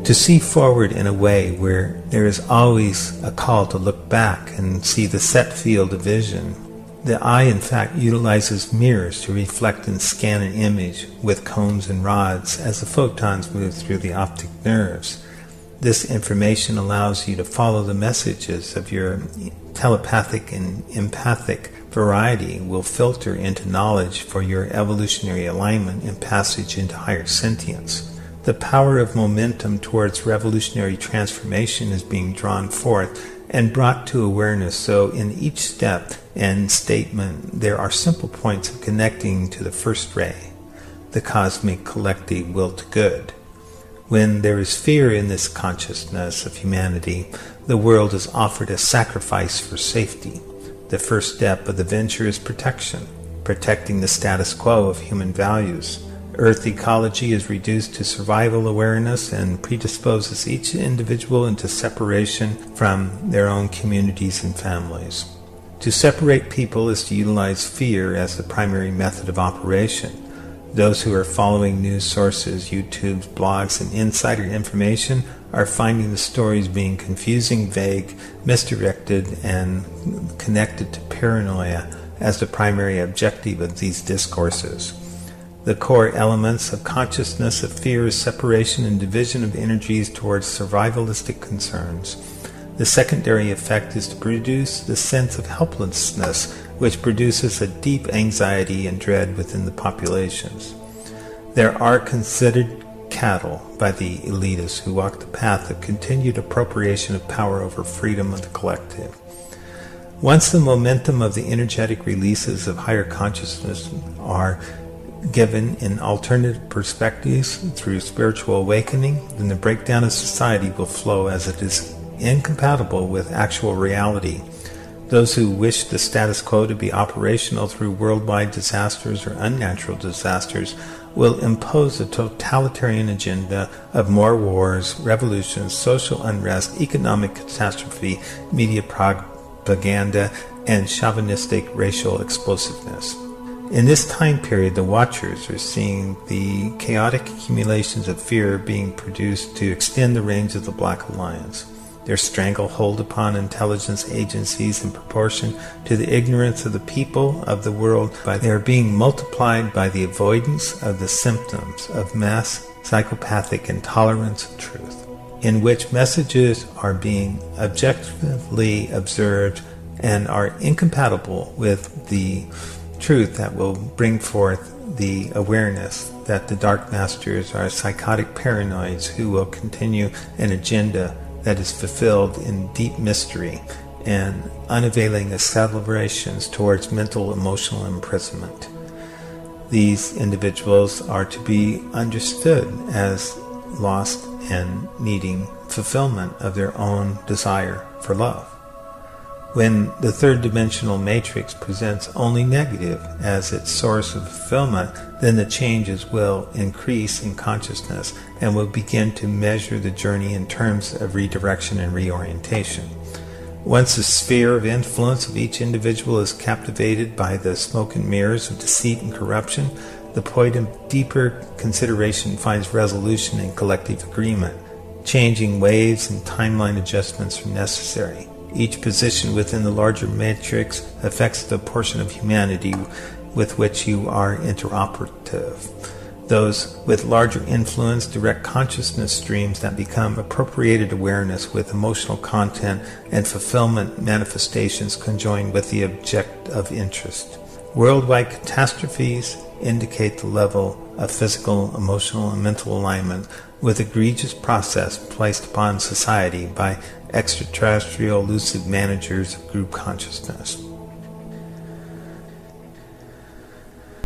To see forward in a way where there is always a call to look back and see the set field of vision. The eye, in fact, utilizes mirrors to reflect and scan an image with cones and rods as the photons move through the optic nerves. This information allows you to follow the messages of your telepathic and empathic variety will filter into knowledge for your evolutionary alignment and passage into higher sentience. The power of momentum towards revolutionary transformation is being drawn forth and brought to awareness, so in each step and statement there are simple points of connecting to the first ray, the cosmic collective will to good. When there is fear in this consciousness of humanity, the world is offered a sacrifice for safety. The first step of the venture is protection, protecting the status quo of human values. Earth ecology is reduced to survival awareness and predisposes each individual into separation from their own communities and families. To separate people is to utilize fear as the primary method of operation. Those who are following news sources, YouTube's, blogs, and insider information are finding the stories being confusing, vague, misdirected, and connected to paranoia as the primary objective of these discourses. The core elements of consciousness of fear is separation and division of energies towards survivalistic concerns. The secondary effect is to produce the sense of helplessness, which produces a deep anxiety and dread within the populations. There are considered cattle by the elitists who walk the path of continued appropriation of power over freedom of the collective. Once the momentum of the energetic releases of higher consciousness are given in alternative perspectives through spiritual awakening, then the breakdown of society will flow as it is incompatible with actual reality. Those who wish the status quo to be operational through worldwide disasters or unnatural disasters will impose a totalitarian agenda of more wars, revolutions, social unrest, economic catastrophe, media propaganda, and chauvinistic racial explosiveness. In this time period, the Watchers are seeing the chaotic accumulations of fear being produced to extend the range of the Black Alliance. Their stranglehold upon intelligence agencies in proportion to the ignorance of the people of the world, they are being multiplied by the avoidance of the symptoms of mass psychopathic intolerance of truth, in which messages are being objectively observed and are incompatible with the truth that will bring forth the awareness that the Dark Masters are psychotic paranoids who will continue an agenda that is fulfilled in deep mystery and unavailing accelerations towards mental emotional imprisonment. These individuals are to be understood as lost and needing fulfillment of their own desire for love. When the third-dimensional matrix presents only negative as its source of fulfillment, then the changes will increase in consciousness and will begin to measure the journey in terms of redirection and reorientation. Once the sphere of influence of each individual is captivated by the smoke and mirrors of deceit and corruption, the point of deeper consideration finds resolution in collective agreement. Changing waves and timeline adjustments are necessary. Each position within the larger matrix affects the portion of humanity with which you are interoperative. Those with larger influence direct consciousness streams that become appropriated awareness with emotional content and fulfillment manifestations conjoined with the object of interest. Worldwide catastrophes indicate the level of physical, emotional, and mental alignment with egregious process placed upon society by extraterrestrial lucid managers of group consciousness.